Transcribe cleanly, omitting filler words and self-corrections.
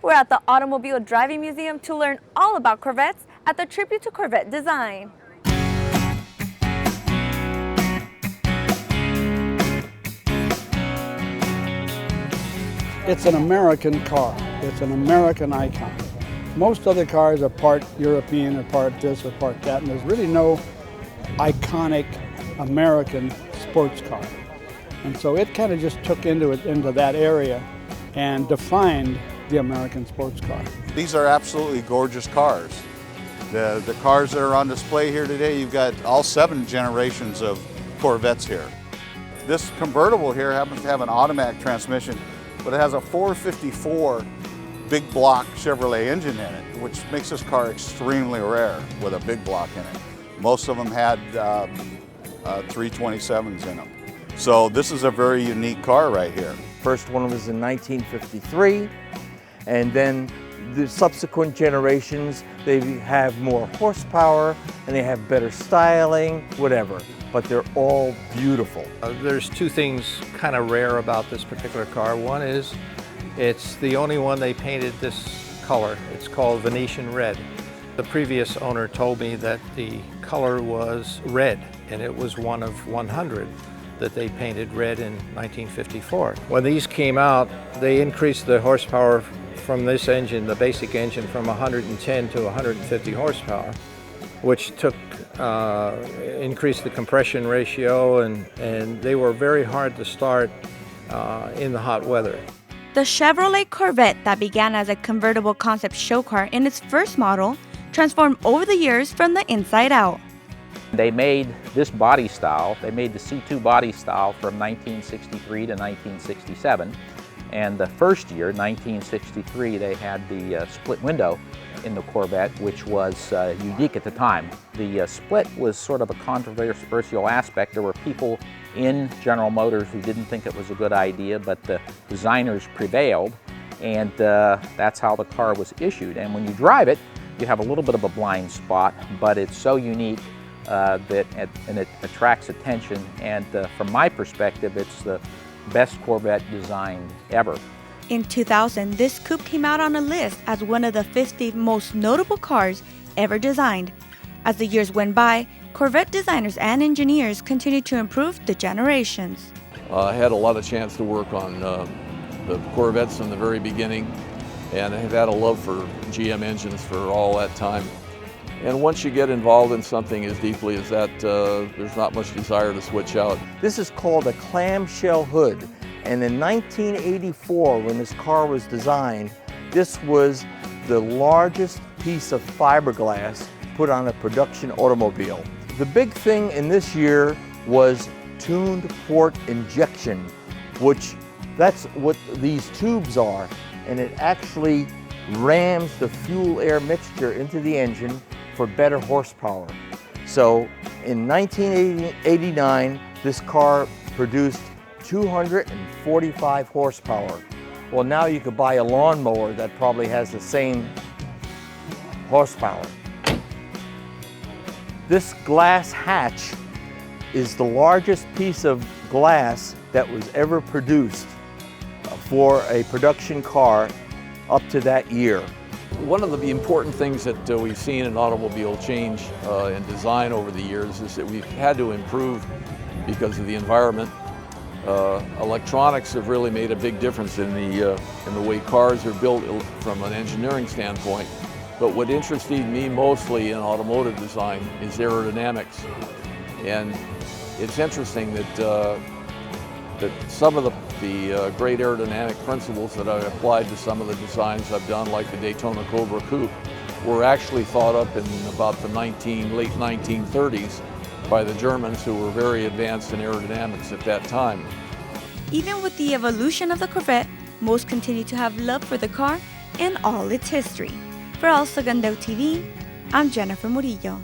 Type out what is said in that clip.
We're at the Automobile Driving Museum to learn all about Corvettes at the Tribute to Corvette Design. It's an American car. It's an American icon. Most other cars are part European or part this or part that, and there's really no iconic American sports car. And so it kind of just took into that area and defined the American sports car. These are absolutely gorgeous cars. The cars that are on display here today, you've got all 7 generations of Corvettes here. This convertible here happens to have an automatic transmission, but it has a 454 big block Chevrolet engine in it, which makes this car extremely rare with a big block in it. Most of them had 327s in them. So this is a very unique car right here. First one was in 1953, and then the subsequent generations, they have more horsepower and they have better styling, whatever, but they're all beautiful. There's 2 things kind of rare about this particular car. One is it's the only one they painted this color. It's called Venetian red. The previous owner told me that the color was red, and it was one of 100 that they painted red in 1954. When these came out, they increased the horsepower from this engine, the basic engine, from 110 to 150 horsepower, which increased the compression ratio, and they were very hard to start in the hot weather. The Chevrolet Corvette that began as a convertible concept show car in its first model transformed over the years from the inside out. They made this body style, they made the C2 body style from 1963 to 1967. And the first year, 1963, they had the split window in the Corvette, which was unique at the time. The split was sort of a controversial aspect. There were people in General Motors who didn't think it was a good idea, but the designers prevailed, and that's how the car was issued. And when you drive it, you have a little bit of a blind spot, but it's so unique that it attracts attention, and from my perspective, it's the best Corvette designed ever. In 2000, this coupe came out on a list as one of the 50 most notable cars ever designed. As the years went by, Corvette designers and engineers continued to improve the generations. I had a lot of chance to work on the Corvettes from the very beginning, and I've had a love for GM engines for all that time. And once you get involved in something as deeply as that, there's not much desire to switch out. This is called a clamshell hood, and in 1984, when this car was designed, this was the largest piece of fiberglass put on a production automobile. The big thing in this year was tuned port injection, which that's what these tubes are, and it actually rams the fuel-air mixture into the engine for better horsepower. So in 1989, this car produced 245 horsepower. Well, now you could buy a lawnmower that probably has the same horsepower. This glass hatch is the largest piece of glass that was ever produced for a production car up to that year. One of the important things that we've seen in automobile change and design over the years is that we've had to improve because of the environment. Electronics have really made a big difference in the way cars are built from an engineering standpoint. But what interested me mostly in automotive design is aerodynamics. And it's interesting that some of the great aerodynamic principles that I've applied to some of the designs I've done, like the Daytona Cobra Coupe, were actually thought up in about the late 1930s by the Germans, who were very advanced in aerodynamics at that time. Even with the evolution of the Corvette, most continue to have love for the car and all its history. For El Segundo TV, I'm Jennifer Murillo.